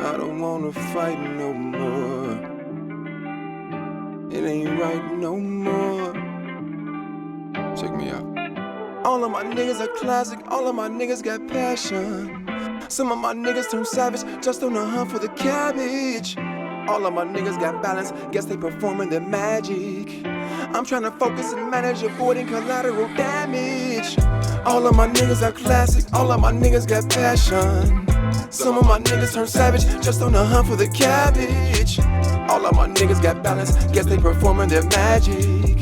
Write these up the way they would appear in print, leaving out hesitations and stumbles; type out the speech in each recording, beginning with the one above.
I don't wanna fight no more. It ain't right no more. Check me out. All of my niggas are classic, all of my niggas got passion. Some of my niggas turn savage, just on the hunt for the cabbage. All of my niggas got balance, guess they performing their magic. I'm trying to focus and manage, avoiding collateral damage. All of my niggas are classic, all of my niggas got passion. Some of my niggas turn savage, just on the hunt for the cabbage. All of my niggas got balance, guess they performing their magic.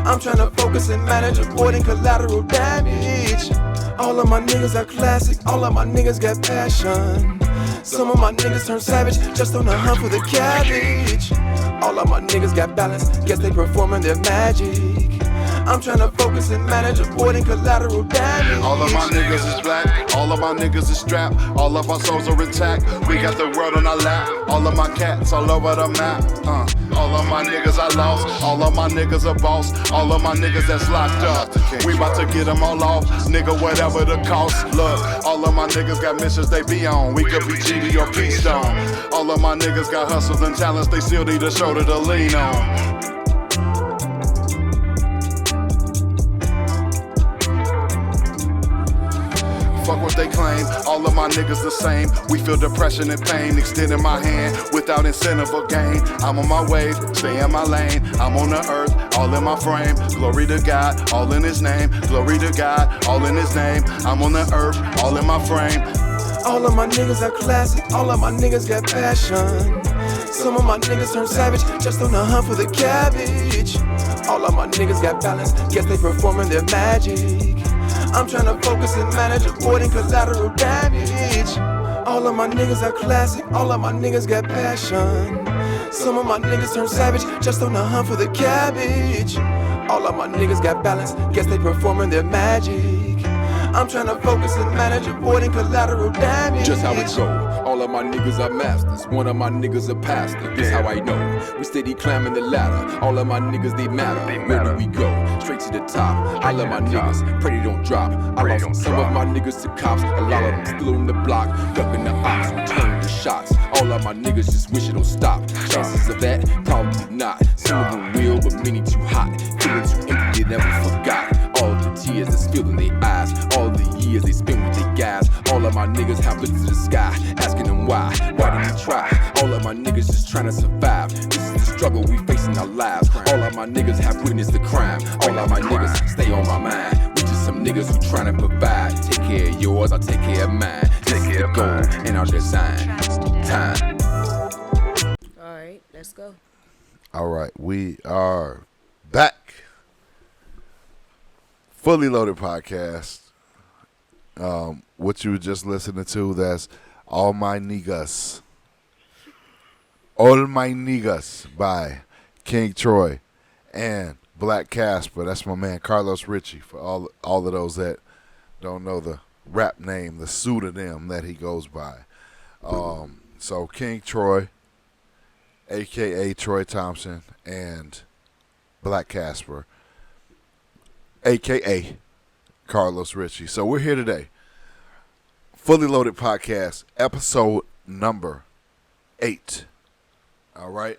I'm trying to focus and manage, avoiding collateral damage. All of my niggas are classic, all of my niggas got passion. Some of my niggas turn savage, just on the hunt for the cabbage. All of my niggas got balance, guess they performing their magic. I'm trying to focus and manage, avoiding collateral damage. All of my niggas is black, all of my niggas is strapped, all of our souls are intact. We got the world on our lap, all of my cats all over the map. All of my niggas I lost, all of my niggas are boss, all of my niggas that's locked up. We about to get them all off, nigga, whatever the cost. Look, all of my niggas got missions they be on. We could be GD or P-Stone. All of my niggas got hustles and talents, they still need a shoulder to lean on. Fuck what they claim, all of my niggas the same. We feel depression and pain, extending my hand without incentive or gain. I'm on my wave, stay in my lane. I'm on the earth, all in my frame. Glory to God, all in his name. Glory to God, all in his name. I'm on the earth, all in my frame. All of my niggas are classic, all of my niggas got passion. Some of my niggas turn savage, just on the hunt for the cabbage. All of my niggas got balance, guess they performing their magic. I'm trying to focus and manage, avoiding collateral damage. All of my niggas are classic, all of my niggas got passion. Some of my niggas turn savage, just on the hunt for the cabbage. All of my niggas got balance, guess they performing their magic. I'm trying to focus and manage, avoiding collateral damage. Just how it go. All of my niggas are masters. One of my niggas a pastor. This how I know. We steady climbing the ladder. All of my niggas, they matter. Where do we go? Straight to the top. All of my niggas, pray they don't drop. I lost some of my niggas to cops. A lot of them still on the block. Ducking the ops, turning the shots. All of my niggas just wish it don't stop. Chances of that? Probably not. Some of them will, but many too hot. Feeling too empty, they never forgot. All the tears that's filled in their eyes. All the years they spent with their guys. All of my niggas have looked to the sky, asking them why did we try? All of my niggas just trying to survive. This is the struggle we face in our lives. All of my niggas have witnessed the crime. All of my niggas stay on my mind. We just some niggas who trying to provide. Take care of yours, I'll take care of mine. This is the goal in our design. Time. Alright, let's go. Alright, we are back. Fully Loaded Podcast. What you were just listening to, that's All My Niggas. All My Niggas by King Troy and Black Casper. That's my man Carlos Ritchie, for all of those that don't know the rap name, the pseudonym that he goes by. So King Troy, a.k.a. Troy Thompson, and Black Casper, a.k.a. Carlos Ritchie. So we're here today. Fully Loaded Podcast, episode number 8. All right.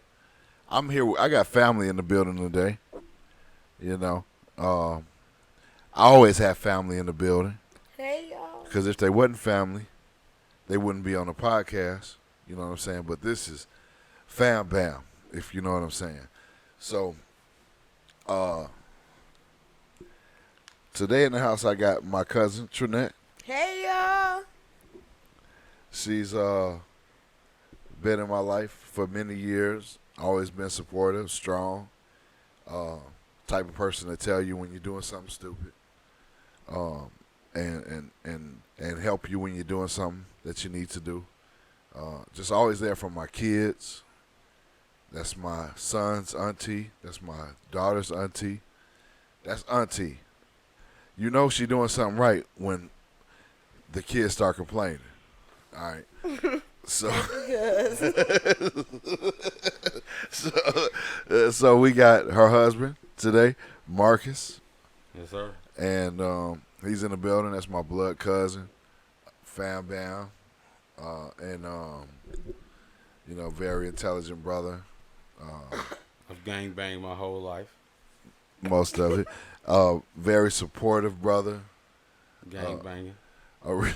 I'm here. I got family in the building today. You know, I always have family in the building. Hey, y'all. Because if they wasn't family, they wouldn't be on the podcast. You know what I'm saying? But this is fam bam, if you know what I'm saying. So, today in the house, I got my cousin, Trinette. Hey, y'all. She's been in my life for many years, always been supportive, strong, type of person to tell you when you're doing something stupid, and help you when you're doing something that you need to do. Just always there for my kids. That's my son's auntie. That's my daughter's auntie. That's auntie. You know she doing something right when the kids start complaining. All right. So we got her husband today, Marcus. Yes, sir. And he's in the building. That's my blood cousin, fam bam. and very intelligent brother. I've gang banged my whole life. Most of it. Very supportive brother. Gang banging. A, re-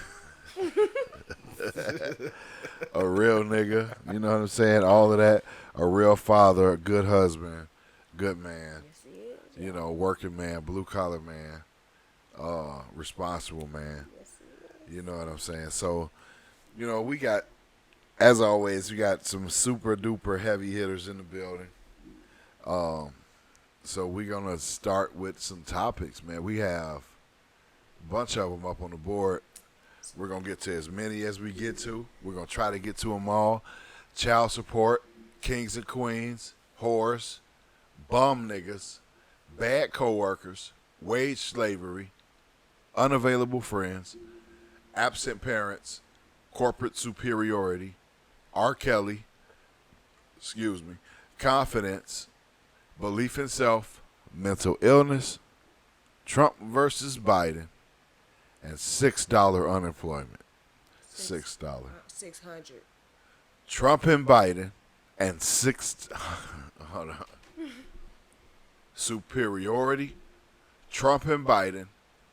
a real nigga. You know what I'm saying? All of that. A real father, a good husband, good man. Yes, he is. Working man, blue collar man, responsible man. Yes, he is. You know what I'm saying? So, we got, as always, we got some super duper heavy hitters in the building. So we're gonna start with some topics, man. We have a bunch of them up on the board. We're gonna get to as many as we get to. We're gonna try to get to them all. Child support, kings and queens, whores, bum niggas, bad coworkers, wage slavery, unavailable friends, absent parents, corporate superiority, R. Kelly, confidence, belief in self, mental illness, Trump versus Biden, and $6 unemployment. $6. 600. Trump and Biden, and hold on. Superiority, Trump and Biden,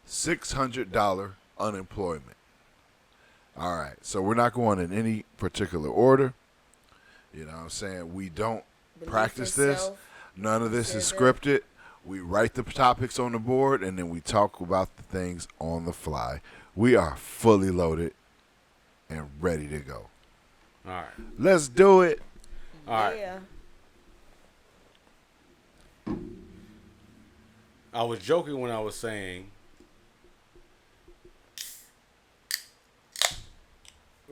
$600 unemployment. All right, so we're not going in any particular order. You know what I'm saying? We don't practice this. None of this is scripted. We write the topics on the board, and then we talk about the things on the fly. We are fully loaded and ready to go. All right. Let's do it. All right. Yeah. I was joking when I was saying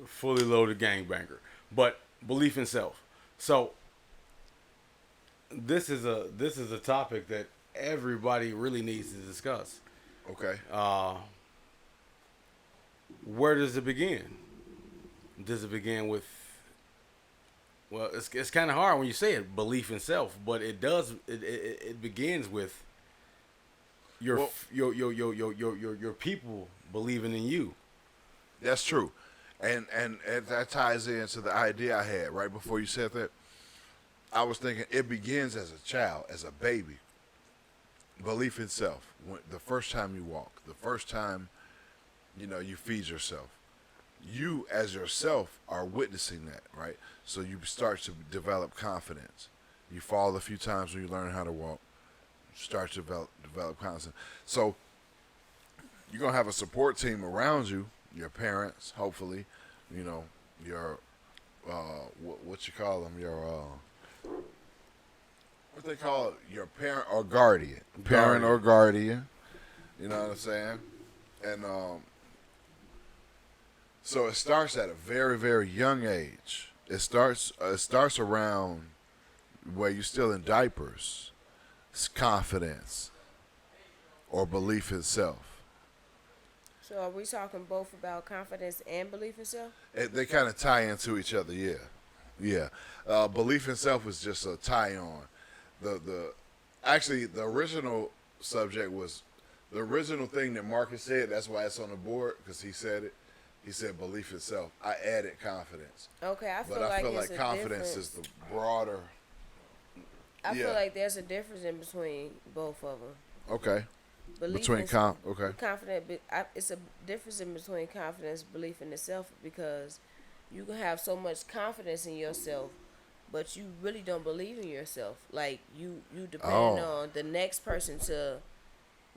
fully loaded gangbanger, but belief in self. So this is a topic that everybody really needs to discuss. Okay. Where does it begin? Does it begin with? Well, it's kind of hard when you say it, belief in self, but it does. It begins with your people believing in you. That's true. And that ties into the idea I had right before you said that. I was thinking it begins as a child, as a baby. Belief in self. The first time you walk, the first time, you feed yourself. You as yourself are witnessing that, right? So you start to develop confidence. You fall a few times when you learn how to walk. You start to develop confidence. So you're going to have a support team around you, your parents, hopefully, your, what you call them, your, what they call it, your parent or guardian. Parent or guardian, you know what I'm saying? And so it starts at a very, very young age. It starts around where you're still in diapers. It's confidence or belief in self. So are we talking both about confidence and belief in self? They kind of tie into each other, yeah. Yeah. Belief in self is just a tie-on. Actually, the original subject was the original thing that Marcus said. That's why it's on the board, because he said it. He said belief in self. I added confidence. Okay, I feel like confidence is the broader. I feel like there's a difference in between both of them. Okay. It's a difference in between confidence, belief in itself, because you can have so much confidence in yourself, but you really don't believe in yourself. Like you depend on the next person to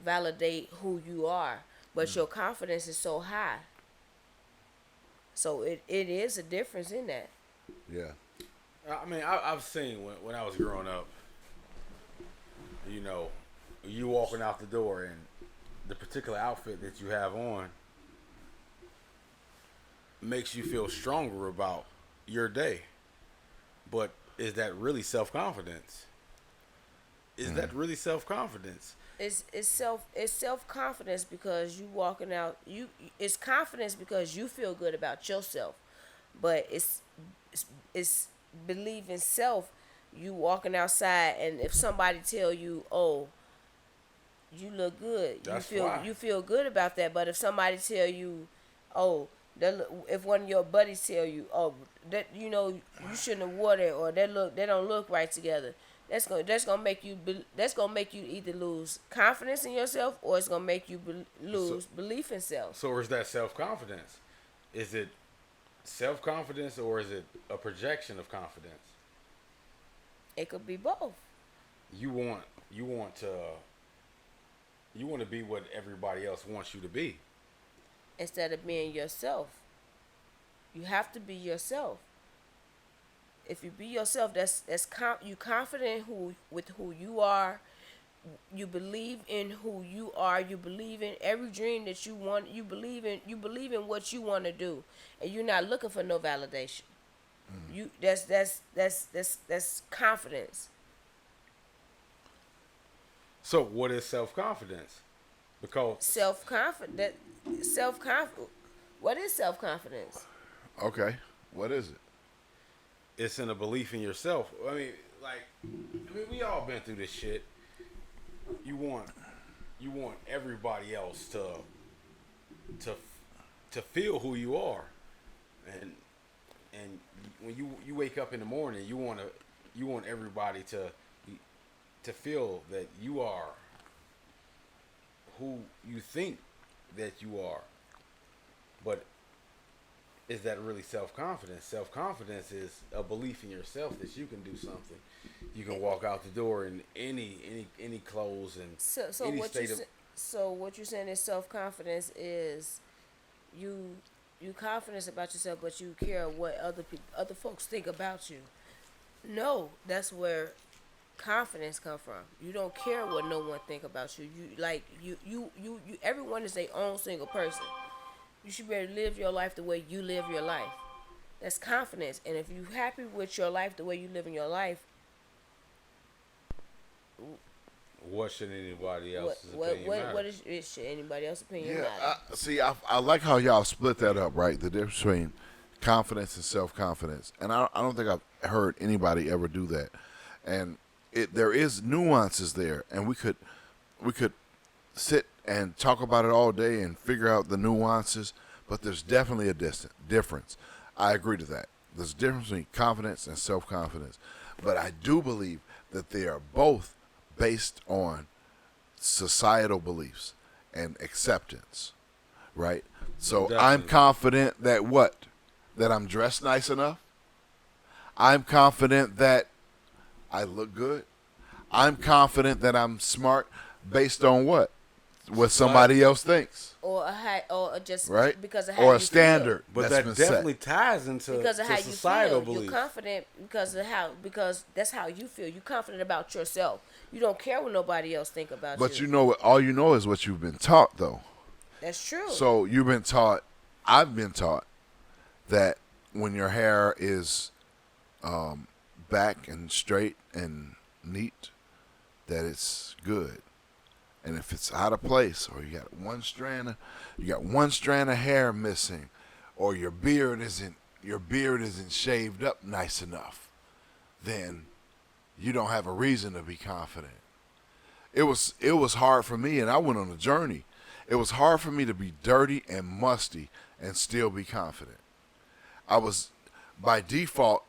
validate who you are, but your confidence is so high. So it is a difference in that. Yeah. I mean, I've seen when I was growing up, you walking out the door and the particular outfit that you have on makes you feel stronger about your day. But is that really self-confidence? Is that really self-confidence? It's self-confidence because you walking out. It's confidence because you feel good about yourself, but it's believe in self. You walking outside, and if somebody tell you, "Oh, you look good," you feel good about that. But if somebody tell you, "Oh, If one of your buddies tell you, oh, that you shouldn't have wore that, or they don't look right together, that's gonna make you either lose confidence in yourself, or it's gonna make you lose belief in self. So is that self-confidence? Is it self-confidence, or is it a projection of confidence? It could be both. You want to be what everybody else wants you to be. Instead of being yourself, you have to be yourself. If you be yourself, you confident with who you are. You believe in who you are. You believe in every dream that you want. You believe in what you want to do, and you're not looking for no validation. That's confidence. So what is self-confidence? Because what is self-confidence? Okay, what is it? it's in a belief in yourself. I mean, we all been through this shit. You want everybody else to feel who you are, and when you wake up in the morning, you want everybody to feel that you are who you think that you are. But is that really self-confidence? Self-confidence is a belief in yourself that you can do something. You can walk out the door in any clothes and So what you're saying is self-confidence is you confidence about yourself, but you care what other folks think about you. No, that's where confidence come from. You don't care what no one think about you. You everyone is their own single person. You should be able to live your life the way you live your life. That's confidence. And if you're happy with your life the way you live in your life, what should anybody else's opinion matter? What should anybody else's opinion matter? I like how y'all split that up, right? The difference between confidence and self-confidence. And I don't think I've heard anybody ever do that. And there is nuances there, and we could sit and talk about it all day and figure out the nuances, but there's definitely a difference. I agree to that. There's a difference between confidence and self-confidence. But I do believe that they are both based on societal beliefs and acceptance, right? So definitely. I'm confident that that I'm dressed nice enough. I'm confident that I look good. I'm confident that I'm smart based on what somebody else thinks, or just right, because of how or you a standard. But that definitely ties into because of how you societal feel. beliefs. You're confident because that's how you feel. You're confident about yourself. You don't care what nobody else think about you. But you know, all you know is what you've been taught, though. That's true. So you've been taught. I've been taught that when your hair is back and straight and neat, that it's good. And if it's out of place, or you got one strand of hair missing, or your beard isn't shaved up nice enough, then you don't have a reason to be confident. It was hard for me, and I went on a journey. It was hard for me to be dirty and musty and still be confident. I was by default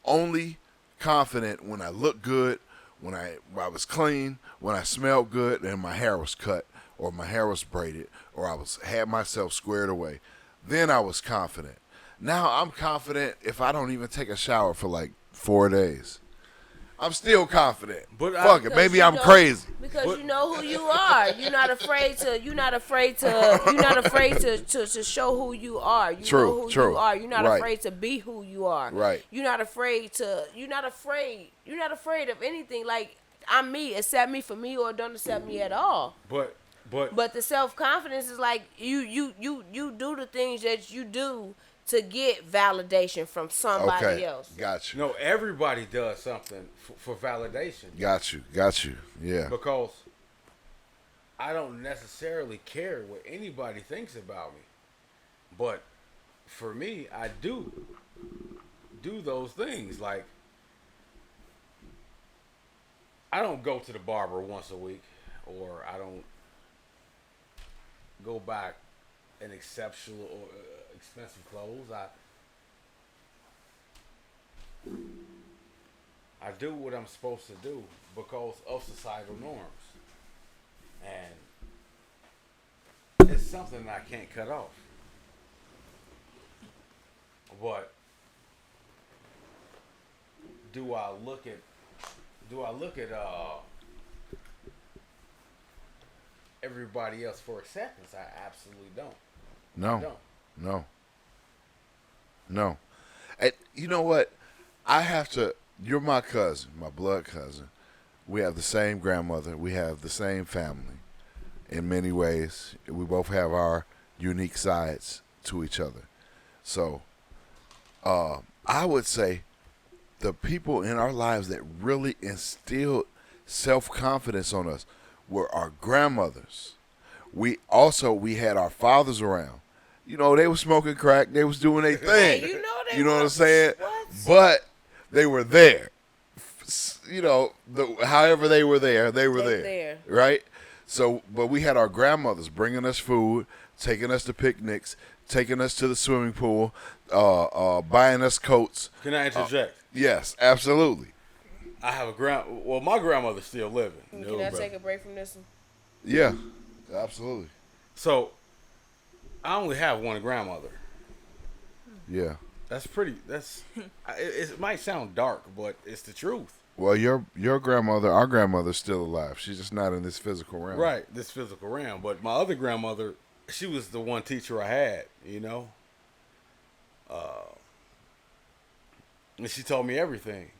only confident when I looked good, when I was clean, when I smelled good, and my hair was cut, or my hair was braided, or I had myself squared away. Then I was confident. Now I'm confident if I don't even take a shower for like 4 days. I'm still confident. But fuck it, maybe I'm crazy. Because you know who you are. You're not afraid to show who you are. You know who you are. You're not afraid to be who you are. Right. You're not afraid of anything. Like, I'm me, accept me for me, or don't accept me at all. But the self-confidence is like you do the things that you do to get validation from somebody else. Got you. No, everybody does something for validation. Got you. Yeah. Because I don't necessarily care what anybody thinks about me. But for me, I do those things. Like, I don't go to the barber once a week, or I don't go back an exceptional expensive clothes. I do what I'm supposed to do because of societal norms, and it's something I can't cut off. But do I look at everybody else for acceptance? I absolutely don't. No. I don't. No. And you know what? I have to. You're my cousin, my blood cousin. We have the same grandmother. We have the same family. In many ways, we both have our unique sides to each other. So, I would say the people in our lives that really instilled self-confidence on us were our grandmothers. We had our fathers around. You know, they were smoking crack. They was doing their thing. You know what I'm saying? What? But they were there. You know, however they were there, they were there. Right? So, but we had our grandmothers bringing us food, taking us to picnics, taking us to the swimming pool, buying us coats. Can I interject? Yes, absolutely. I have my grandmother's still living. Can I take a break from this one? Yeah, absolutely. So, I only have one grandmother. Yeah. It might sound dark, but it's the truth. Well, your grandmother, our grandmother's still alive. She's just not in this physical realm. Right, this physical realm. But my other grandmother, she was the one teacher I had, you know? And she taught me everything.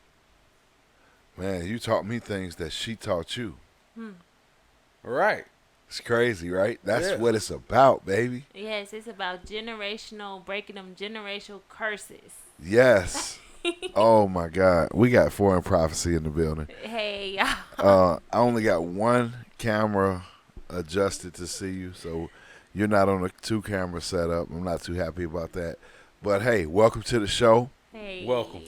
Man, you taught me things that she taught you. Right. It's crazy, right? That's what it's about, baby. Yes, it's about breaking them generational curses. Yes. Oh, my God. We got Foreign Prophecy in the building. Hey, y'all. I only got one camera adjusted to see you, so you're not on a two-camera setup. I'm not too happy about that. But, hey, welcome to the show. Hey. Welcome.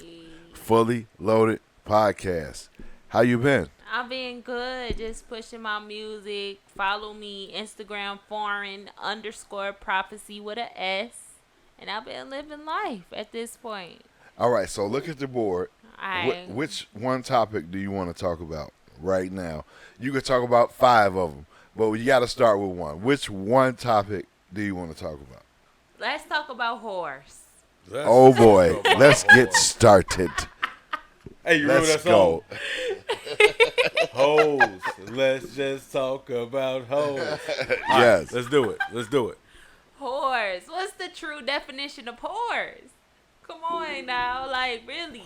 Fully Loaded Podcast. How you been? I've been good. Just pushing my music. Follow me, Instagram, foreign_prophecy with an S. And I've been living life at this point. All right, so look at the board. Right. Which one topic do you want to talk about right now? You could talk about 5 of them, but you got to start with one. Which one topic do you want to talk about? Let's talk about horse. Oh, boy. Let's get started. Hey, you remember Let's that song? go. Hoes. Let's just talk about hoes. Yes. Let's do it. Whores. What's the true definition of whores? Come on now, like really.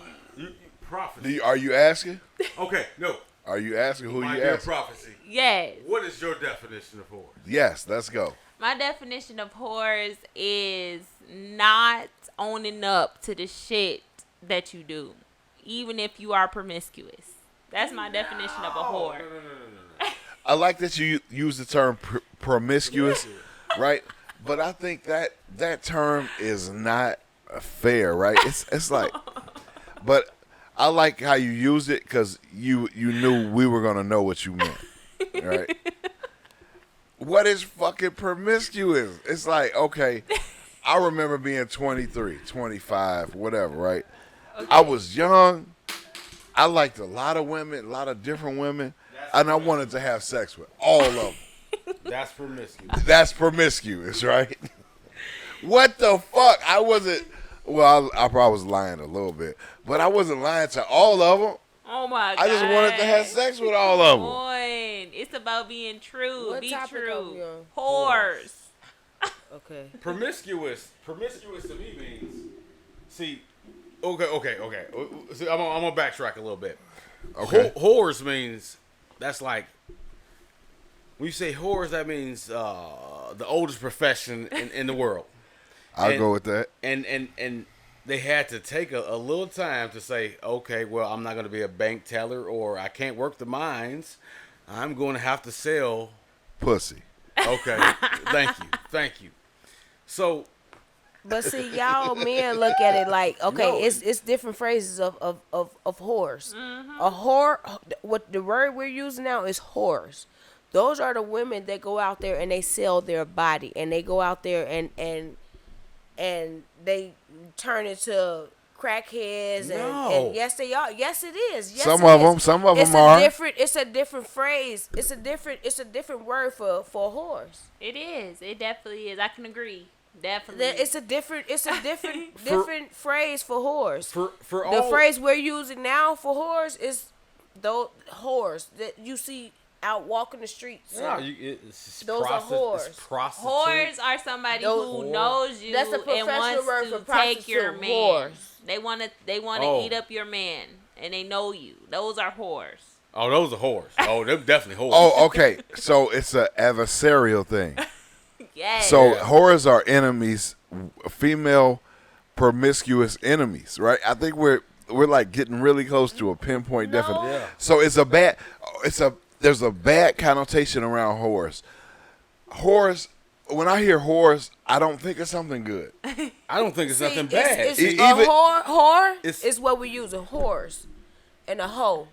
Prophecy. Are you asking? Okay, no. Are you asking who My you dear asking? prophecy. Yes. What is your definition of whore? Yes, let's go. My definition of whores is not owning up to the shit that you do, even if you are promiscuous. That's my definition of a whore. No. I like that you use the term promiscuous, right? But I think that term is not fair, right? It's like, but I like how you used it because you knew we were gonna know what you meant, right? What is fucking promiscuous? It's like, okay, I remember being 23, 25, whatever, right? Okay. I was young. I liked a lot of women, a lot of different women, and I wanted to have sex with all of them. That's promiscuous. That's promiscuous, right? What the fuck? I wasn't. Well, I probably was lying a little bit, but I wasn't lying to all of them. Oh my God! I just wanted to have sex with all of them. On. It's about being true. What Be topic are true. we on? Whores. Okay. Promiscuous to me means. See, okay. See, I'm gonna backtrack a little bit. Okay. Whores means that's like. When you say whores, that means the oldest profession in the world. I'll go with that. And they had to take a little time to say, okay, well, I'm not going to be a bank teller or I can't work the mines. I'm going to have to sell Pussy. Okay. Thank you. So. But see, y'all men look at it like, okay, no. it's different phrases of whores. Mm-hmm. A whore, what the word we're using now is whores. Those are the women that go out there and they sell their body and they go out there and and they turn into crackheads. No. And yes, they are. Yes, it is. Yes, Some it of is. them. Some of It's them a are. It's a different phrase. It's a different word for whores. It is. It definitely is. I can agree. Definitely. It's a different different phrase for whores. For The all phrase we're using now for whores is those whores that you see out walking the streets. no, it's Those are whores. It's prostitute. Whores are somebody who knows you That's a and professional wants word for to take your prostitute. man. Whores. They want to eat up your man, and they know you. Those are whores. Oh, those are whores. Oh, they're definitely whores. Oh, okay. So it's an adversarial thing. Yes. So whores are enemies, female promiscuous enemies, right? I think we're like getting really close to a pinpoint definition. Yeah. So there's a bad connotation around whores. Whores. When I hear whores, I don't think of something good. I don't think it's nothing It's, bad. it's E- a even- whore It's- is what we use. A horse and a hoe.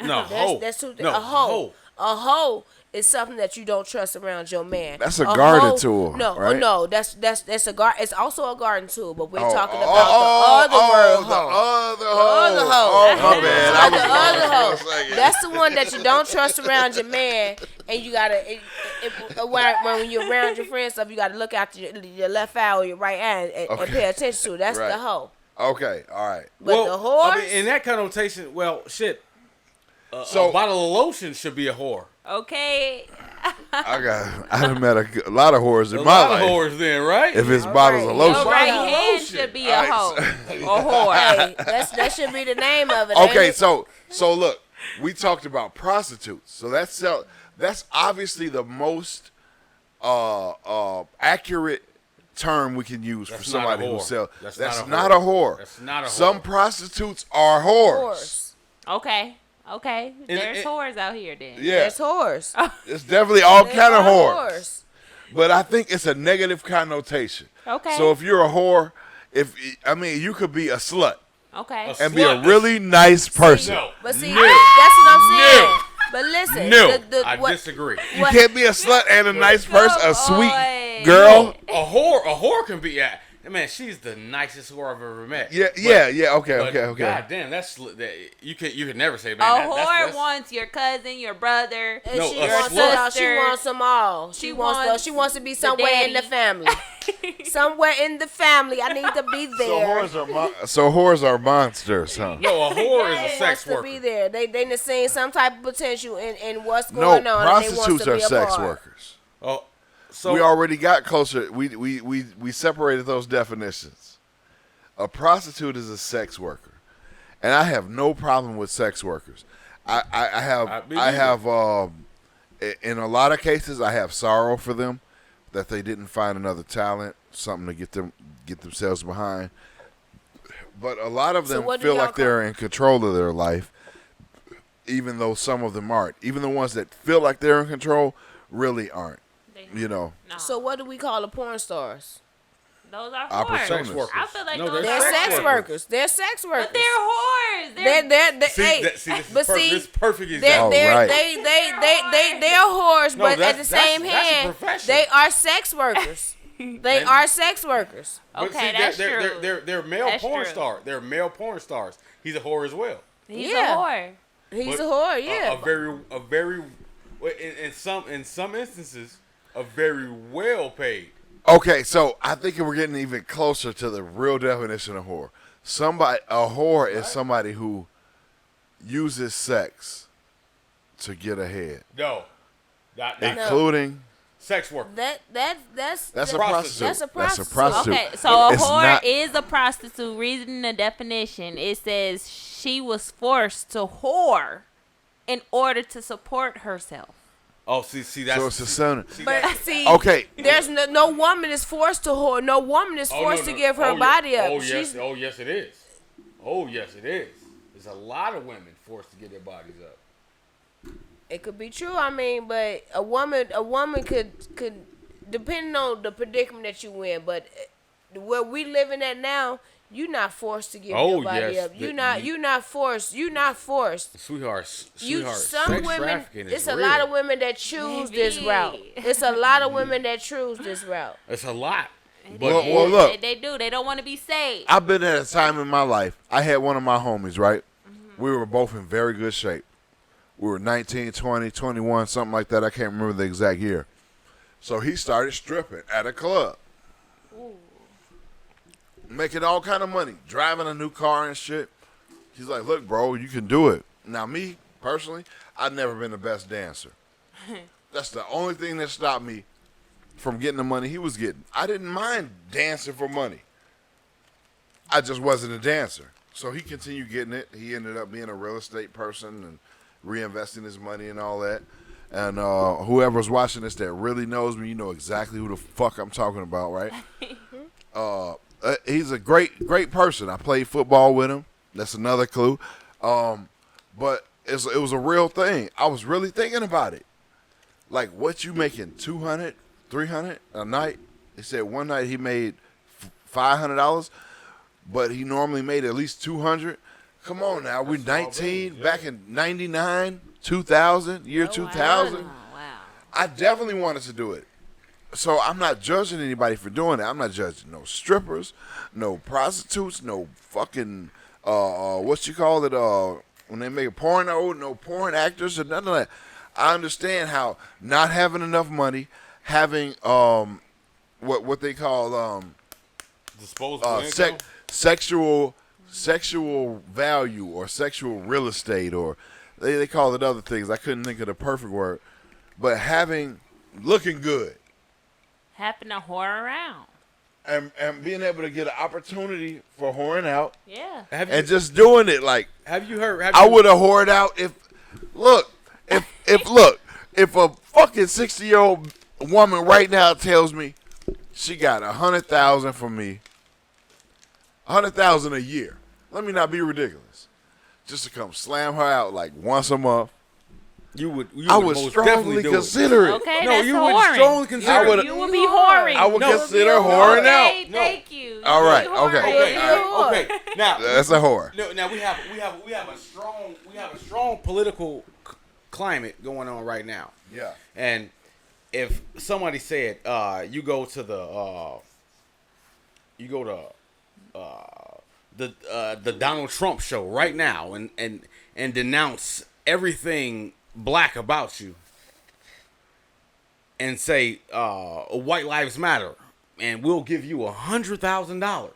no, hoe. That's two things. No, A hoe. A hoe is something that you don't trust around your man. That's a garden hoe- tool, No, right? no, that's a garden. It's also a garden tool, but we're Oh, talking about the other word hoe. The other Other hoe. hoe. Oh, my bad. I The other was hoe. That's the one that you don't trust around your man, and you gotta when you're around your friends stuff, you gotta look out your left eye or your right eye and Okay. pay attention to. That's Right. the hoe. Okay, all right. But the whores, I mean, in that connotation, well, shit. So- A bottle of lotion should be a whore. Okay. I done met a lot of whores in A my lot life. of whores then, right? If it's All bottles right. of Your lotion. right Bottle of hand lotion. should be a hoe. Or whore. hey, that should be the name of it. ain't Okay, it? so look, we talked about prostitutes. So that's obviously the most accurate term we can use That's for not a somebody who whore. sells. That's That's not not a a whore. That's not a Some whore. prostitutes are whores. Horse. Okay. There's it- whores out here then. Yeah, There's horse. it's definitely all There kind of are whores. But I think it's a negative connotation. Okay. So if you're a whore, you could be a slut Okay. and be a Slut. really nice person. No. But see, No. that's what I'm saying. No. But listen, No. I what- disagree. You can't be a slut and a nice person, a sweet boy. girl. A whore can be. Yeah, man, she's the nicest whore I've ever met. Yeah, But- yeah. Okay, but okay. God damn, that you could never say, A man. whore wants your cousin, your brother, And No, she a wants slut. it all. She wants them all. She wants to be somewhere in the daddy. family. Somewhere in the family. I need to be there. So whores are monsters, huh? No, a whore is a They sex wants to worker. be there. They seeing some type of potential in what's No, going on. and they wants prostitutes to are be a sex part. workers. Oh, so We already got closer. We separated those definitions. A prostitute is a sex worker, and I have no problem with sex workers. I have in a lot of cases I have sorrow for them that they didn't find another talent, something to get themselves behind. But a lot of So them what do feel y'all like they're in control of their life, even though some of them aren't. Even the ones that feel like they're in control really aren't. You know. No. So what do we call the porn stars? Those are Opportunists. whores. Sex workers. I feel like No, those they're are They're sex workers. workers. They're sex workers. But they're whores. They're see, hey, this is but see, this perfect they're example. right. they're whores, No, but at that's- the same that's a hand, profession. they are sex workers. They And- are sex workers. But Okay, see, that's they're, true. They're male That's porn true. stars. They're male porn stars. He's a whore as well. He's Yeah. a whore. He's But a whore, yeah. a very, in some instances, a very well paid. Okay, so I think we're getting even closer to the real definition of whore. A whore is somebody who uses sex to get ahead, No, not including sex worker. that's that's a prostitute. prostitute. That's a That's a prostitute. prostitute. Okay, so a It's whore not- is a prostitute. Reading the definition, it says she was forced to whore in order to support herself. Oh, see, that's So it's a son. But see, Okay. there's no woman is forced to whore. No woman is forced to give her body up. Oh She's yes, it is. Oh yes, it is. There's a lot of women forced to get their bodies up. It could be true. I mean, but a woman could depending on the predicament that you in. But where we living at now, you're not forced to give your body yes. up. You're not forced. You're not forced. Sweetheart, Some sex women. trafficking is It's a real. lot of women that choose this Maybe. route. It's a lot of women that choose this route. It's a lot. Well, look. They do. They don't want to be saved. I've been at a time in my life. I had one of my homies, right? Mm-hmm. We were both in very good shape. We were 19, 20, 21, something like that. I can't remember the exact year. So he started stripping at a club. Ooh. Making all kind of money. Driving a new car and shit. He's like, look, bro, you can do it. Now, me, personally, I've never been the best dancer. That's the only thing that stopped me from getting the money he was getting. I didn't mind dancing for money. I just wasn't a dancer. So he continued getting it. He ended up being a real estate person and reinvesting his money and all that. And whoever's watching this that really knows me, you know exactly who the fuck I'm talking about, right? He's a great person. I played football with him. That's another clue. But it was a real thing. I was really thinking about it. Like, what you making, 200, 300 a night? He said one night he made $500, but he normally made at least 200. Come on now, we're 19, back in 99, 2000, year 2000. Wow. I definitely wanted to do it. So I'm not judging anybody for doing it. I'm not judging no strippers, no prostitutes, no fucking, what you call it, when they make a porno, no porn actors or nothing like that. I understand how not having enough money, having what they call disposable income? sexual value or sexual real estate, or they call it other things. I couldn't think of the perfect word, but looking good, Happen to whore around. and being able to get an opportunity for whoring out, Yeah. and just doing it like. Have you heard? I would have whored out if a fucking 60-year-old woman right now tells me she got 100,000 from me, 100,000 a year. Let me not be ridiculous. Just to come slam her out like once a month. I would most strongly do consider it. Okay, No, that's you whoring. would strongly consider it. You would be whoring. I would No. consider whoring out. Okay, thank you. All right, You whoring. okay. Okay. Now That's a whore. No, now we have a strong political climate going on right now. Yeah. And if somebody said you go to the Donald Trump show right now and denounce everything black about you and say white lives matter and we'll give you $100,000,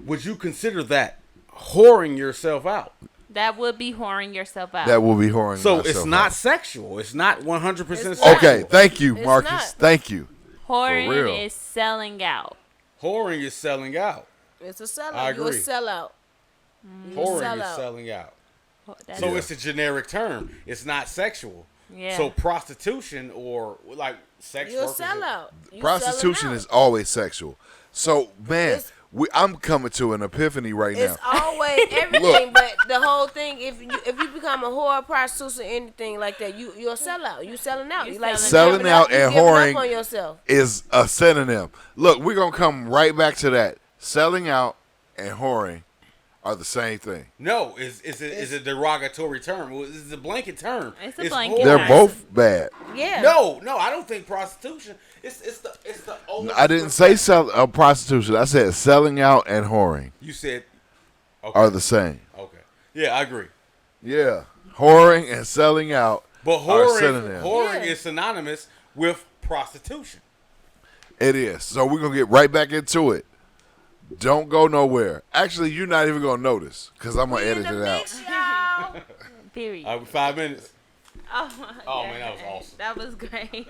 would you consider that whoring yourself out? That would be whoring yourself out. That will be whoring. So myself it's not out. sexual. It's not 100% It's sexual. not. Okay, thank you, It's Marcus. not. Thank you. For real. Whoring is selling out. Whoring is selling out. It's a sellout. I You're a agree. sellout. Whoring is sellout. selling out. That's So it's a generic term. It's not sexual. Yeah. So prostitution or like sex You're a workers. sellout. You Prostitution selling out. is always sexual. So, man, It's- I'm coming to an epiphany right now. It's always everything, but the whole thing. If you become a whore, prostitute, or anything like that, you're a sellout. You selling out. You like Selling giving out up- you and giving up whoring on yourself. Is a synonym. Look, we're going to come right back to that. Selling out and whoring are the same thing. No, it's a derogatory term. It's a blanket term. It's a blanket whoring. They're Nice. both bad. Yeah. No, I don't think prostitution. It's the old. I didn't say prostitution. I said selling out and whoring You said. Okay. are the same. Okay. Yeah, I agree. Yeah. Whoring and selling out But are whoring synonyms. Yeah. is synonymous with prostitution. It is. So we're going to get right back into it. Don't go nowhere. Actually, you're not even going to notice because I'm going to edit it out. Period. 5 minutes. Oh, my Oh, man, that was God. awesome. That was great.